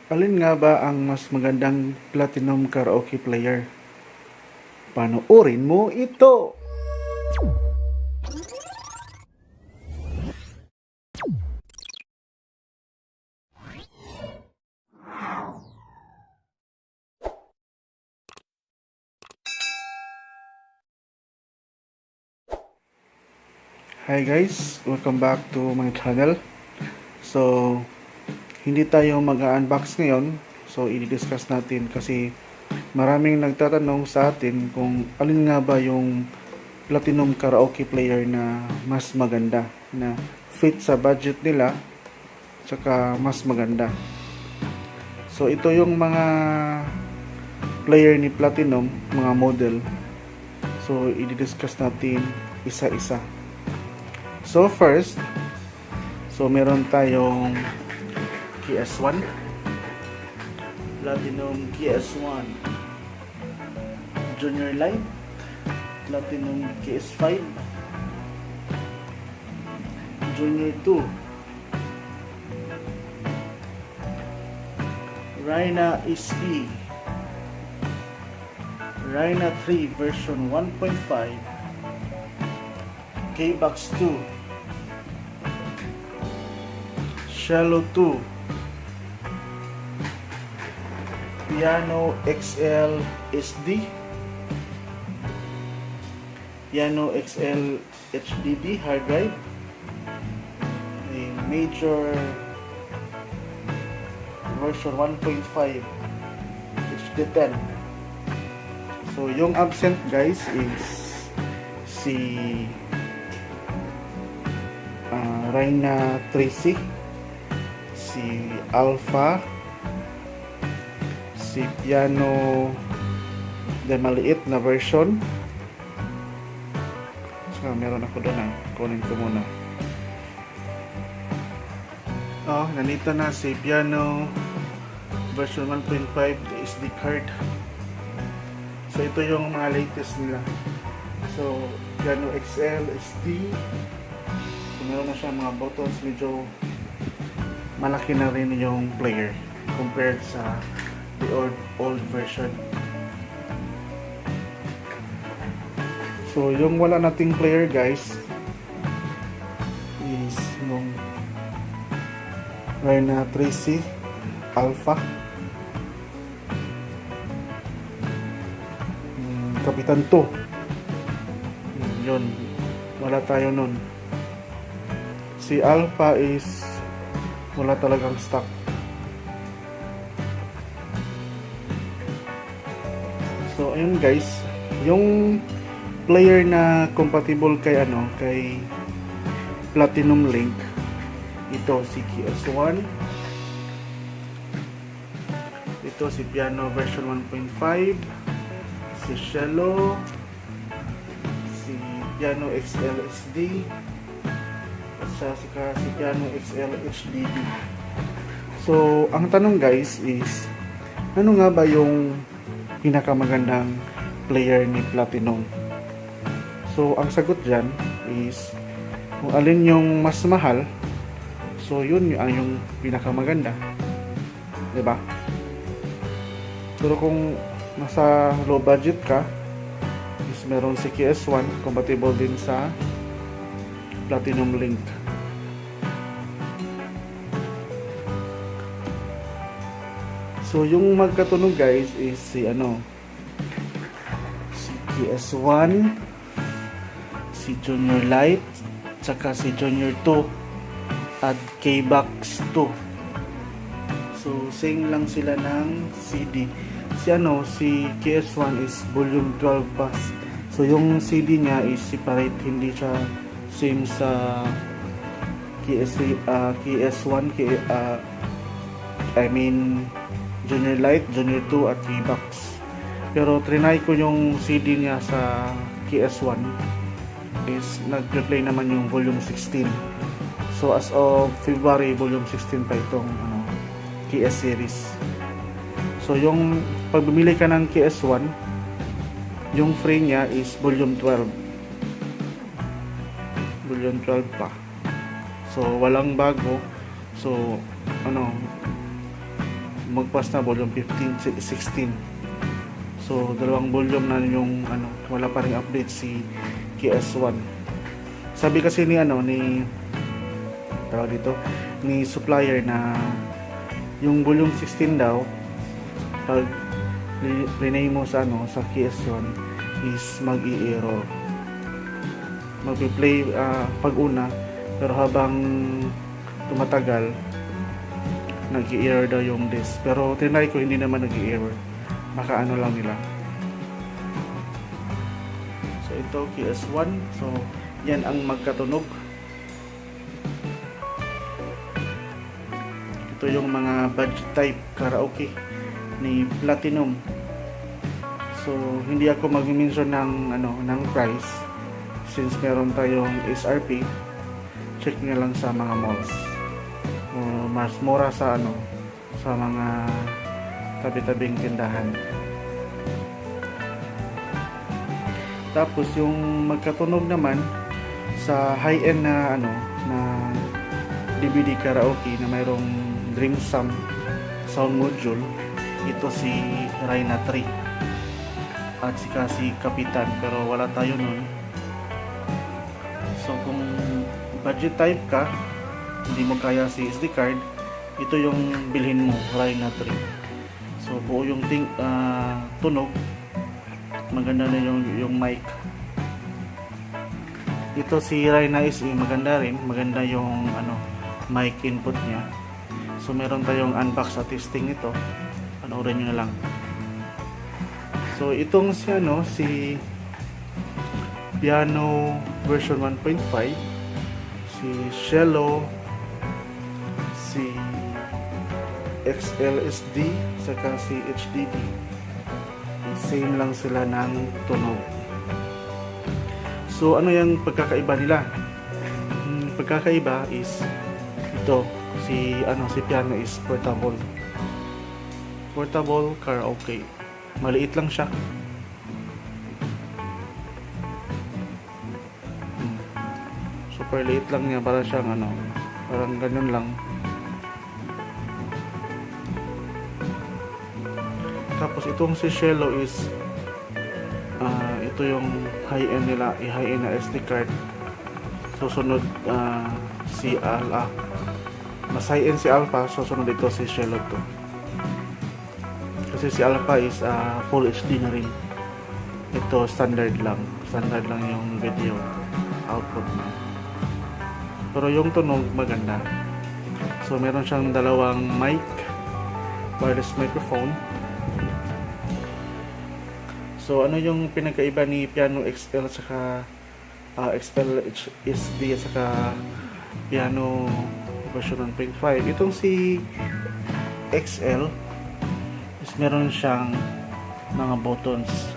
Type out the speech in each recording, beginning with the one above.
Alin nga ba ang mas magandang platinum karaoke player? Panoorin mo ito! Hi guys, welcome back to my channel. So, hindi tayo mag-unbox ngayon. So, i-discuss natin kasi maraming nagtatanong sa atin kung alin nga ba yung platinum karaoke player na mas maganda, na fit sa budget nila, tsaka mas maganda. So, ito yung mga player ni platinum, mga model. So, i-discuss natin isa-isa. So, first, meron tayong KS1, Platinum KS1, Junior Light, Platinum KS5, Junior 2, Rhina SE, Rhina 3 version 1.5, K-Box 2, Shallow 2, Piano XL SD, Piano XL HDD hard drive, a Major version 1.5 HD10. So yung absent guys is si Rhina 3C, si Alpha, si Piano de maliit na version. So meron ako doon, kunin ko muna. Nandito na si Piano version 1.5 SD card. So ito yung mga latest nila. So Piano XL SD. So meron na siya mga buttons, medyo malaki na rin yung player compared sa the old version. So yung wala nating player guys is yung Rhina 3C Alpha, Kapitan 2. Yun, wala tayo nun. Si Alpha is wala talagang stock. So ayun guys, yung player na compatible kay kay Platinum Link, ito si KS1, ito si Piano version 1.5, si Shallow, si Piano XL SD, at si Piano XL HDD. So, ang tanong guys is, ano nga ba yung pinakamagandang player ni Platinum? So, ang sagot dyan is, kung alin yung mas mahal, so yun yung pinakamaganda. Diba? Pero kung nasa low budget ka, is meron si KS1, compatible din sa Platinum Link. So yung magkatunog guys is si si KS1, si Junior Light, tsaka si Junior 2 at K-Box 2. So same lang sila ng CD. Si KS1 is volume 12 bass. So yung CD niya is separate, hindi siya same sa KS1, Junior Light, Junior 2 at K-Box. Pero trinay ko yung CD niya sa KS1 is nag-play naman yung volume 16. So as of February, volume 16 pa itong KS series. So yung pag bumili ka ng KS1, yung free niya is volume 12. Volume 12 pa. So walang bago. So magpas na volume 15, 16. So dalawang volume na yung wala pa ring update si KS1. Sabi kasi ni tawag dito, ni supplier na yung volume 16 daw pag rename mo sa sa KS1 is mag-i-error. Magpi-play pag una, pero habang tumatagal nag-i-error daw yung disk. Pero tinry ko, hindi naman nag-i-error. Baka lang nila. So ito KS1. So yan ang magkatunog. Ito yung mga budget type karaoke ni Platinum. So hindi ako mag-mention ng price since meron tayong SRP. Check nyo lang sa mga malls. Mas mura sa sa mga tabi-tabing tindahan. Tapos yung magkatunog naman sa high-end na na DVD karaoke na mayroong Dream Sound module, ito si Rhina 3 at si Kapitan, pero wala tayo nun. So kung budget type ka, hindi mo kaya si SD card, ito yung bilhin mo, Rhina 3. So buo yung tunog, maganda na yung mic. Ito si Rhina SE, maganda rin, maganda yung mic input niya. So meron tayong unbox at testing nito, panoorin nyo na lang. So itong si piano version 1.5, si Cello, si XLSD, saka si HDD, same lang sila ng tunog. So ano yung pagkakaiba nila? Pagkakaiba is ito, si piano is portable karaoke. Maliit lang siya. Super liit lang niya, para siyang parang ganyan lang. Tapos itong si Cello is ito yung high-end nila, high-end na SD card. Susunod si Alpha. Mas high-end si Alpha, susunod ito si Cello to. Kasi si Alpha is full HD na rin. Ito standard lang yung video output na. Pero yung tunog maganda. So meron siyang dalawang mic, wireless microphone. So ano yung pinagkaiba ni Piano XL saka XL HD at saka Piano version 1.5? Itong si XL is meron siyang mga buttons.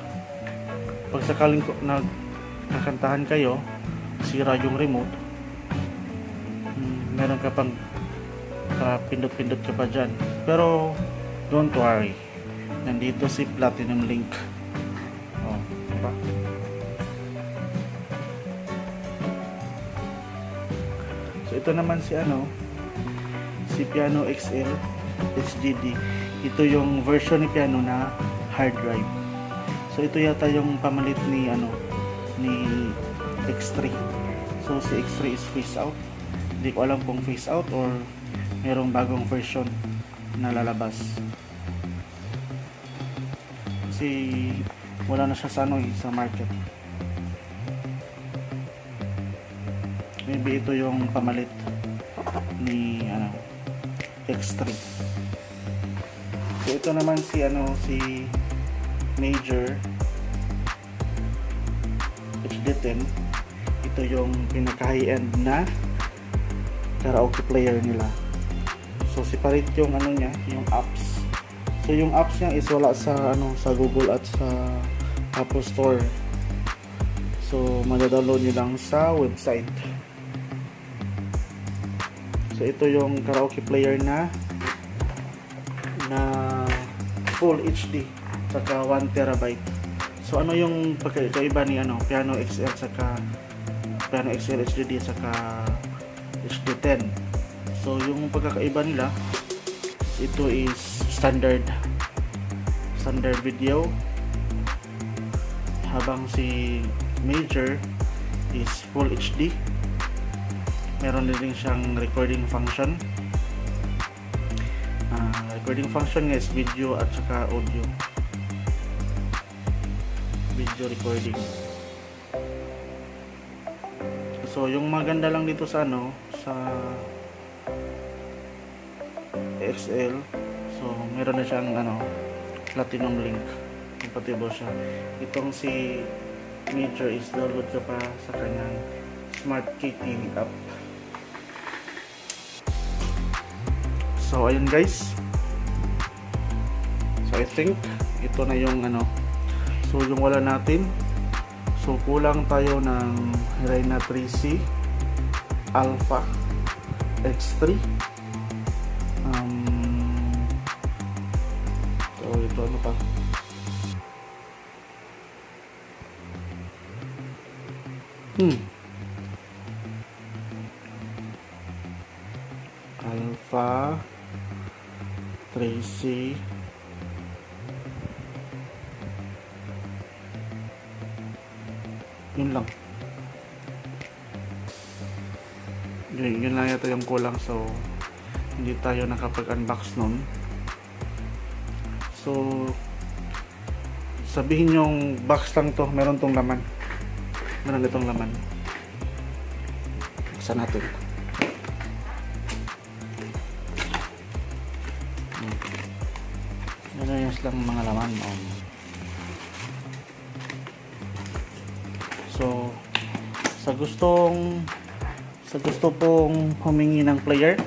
Pag sakaling nagkakantahan kayo, sira yung remote, meron ka pang pindot-pindot ka pa dyan. Pero don't worry, nandito si Platinum Link. Diba? So ito naman si Piano XL HDD. Ito yung version ni Piano na hard drive. So ito yata yung pamalit ni X3. So si X3 is phase out. Hindi ko alam kung phase out or merong bagong version na lalabas. Kasi wala na siya sa market. Maybe ito yung pamalit ni X3. So ito naman si Major HD10. Ito yung pinaka high-end na karaoke player nila. So separate yung niya, yung apps. So yung apps niya is wala sa Google at sa Apple Store. So mada-download niyo lang sa website. So ito yung karaoke player na full HD saka 1 terabyte. So ano yung pagkaiba ni Piano XL saka Piano XL HDD saka HD10? So yung pagkakaiba nila, so ito is standard video, habang si Major is full HD. Meron din siyang recording function. Recording function nga is video at saka audio. Video recording. So yung maganda lang dito sa sa XL, so meron na siyang platinum link, compatible siya. Itong si Major is download ka pa sa kanyang Smart KTV app. So ayun guys, so I think ito na yung so yung wala natin, so kulang tayo ng Reyna 3C Alpha X3. So ito pa, Alpha 3C yun lang, yun lang yata yung kulang. So hindi tayo nakapag-unbox nun. So sabihin yung box lang to, meron tong laman, meron itong laman. Buksan natin. Ayos lang mga laman. So sa gusto pong humingi ng player,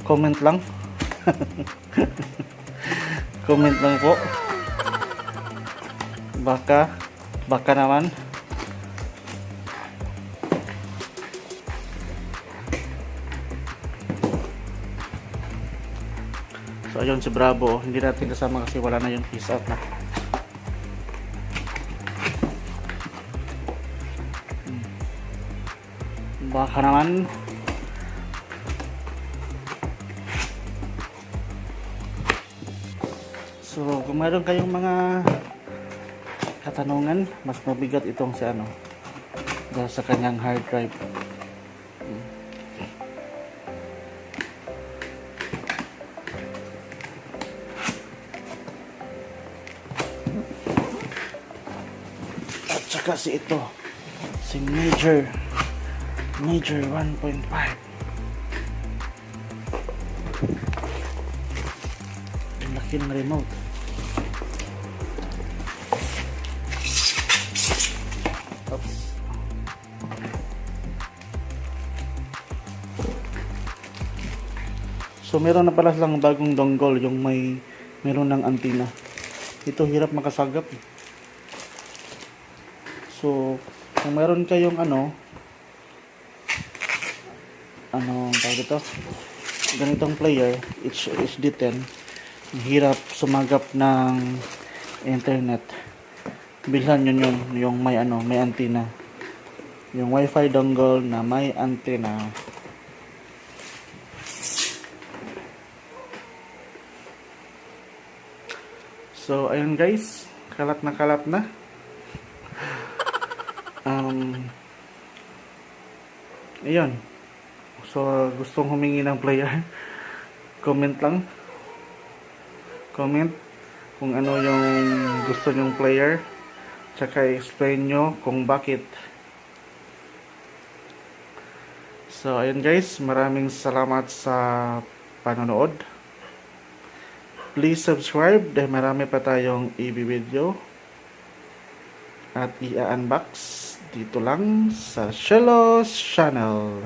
comment lang. Comment lang po. Baka naman. So ayun si Bravo, hindi natin kasama kasi wala na yung peace out na. Baka naman. So kung mayroon kayong mga katanungan, mas mabigat itong si dahil sa kanyang hard drive. At saka si Major 1.5. Ang laki ng remote. Oops. So meron na pala lang bagong dongle, yung meron ng antenna. Ito hirap makasagap. So kung meron kayong tawag ito, ganitong player, HD10, hirap sumagap ng internet, bilhan yun yung may antenna, yung wifi dongle na may antenna. So ayun guys, kalat na. Ayun. So gustong humingi ng player, comment lang. Comment kung ano yung gusto nyong player, tsaka explain nyo kung bakit. So ayun guys, maraming salamat sa panonood. Please subscribe dahil marami pa tayong i-video at i-unbox dito lang sa Shelos Channel.